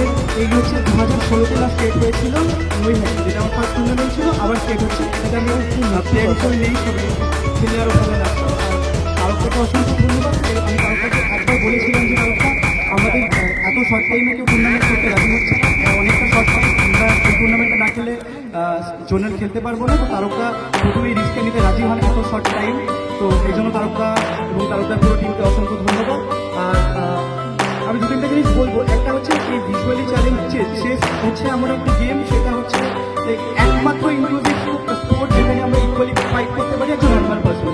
আমাদের এই হচ্ছে 2016-তে লাস্ট স্টেট হয়েছিল ওই যেটা আমার ফার্স্ট টুর্নামেন্ট ছিল, আবার স্টেট হচ্ছে। এটা আমি প্লেয়ার হিসেবে নেই, তবে সিনিয়রও ভালো লাগছে। আর তারকাকে অসংখ্য ধন্যবাদ। আমি তারকাকে একবার বলেছিলাম যে তারকা আমাদের এত শর্ট টাইমে কেউ টুর্নামেন্ট করতে রাজি হচ্ছে না, অনেকটা শর্ট টাইম, আমরা এই টুর্নামেন্টে না খেলে জোনাল খেলতে পারবো না। তো তারকা প্রথমেই রিস্কটা নিতে রাজি হন এত শর্ট টাইম, তো এই জন্য তারকা এবং তারকার পুরো টিমকে অসংখ্য ধন্যবাদ। আর আমি দু তিনটা জিনিস বলবো। একটা হচ্ছে এই ভিজুয়ালি চ্যালেঞ্জ চেস হচ্ছে এমন একটি গেম, সেটা হচ্ছে একমাত্র ইনক্লুসিভ স্পোর্ট যেখানে আমরা ইকুয়ালি ফাইট করতে পারি একজন নর্মাল পার্সন।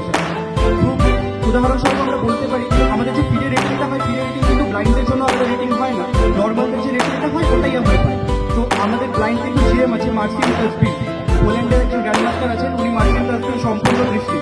খুব উদাহরণস্বরূপ আমরা বলতে পারি আমাদের যে পিরিয়ড রেটিংটা হয়, পিরিয়ড রেটিং কিন্তু ব্লাইন্ডদের জন্য আলাদা রেটিং হয় না, নর্মালদের যে রেটিংটা হয় ওটাই আমরা পাই। তো আমাদের ব্লাইন্ড কিন্তু জিএম আছে মার্সিয়ান তাসবির, পোল্যান্ডের একজন গ্র্যান্ড মাস্টার আছেন, উনি মার্সিয়ান তাসবির সম্পূর্ণ দৃষ্টি।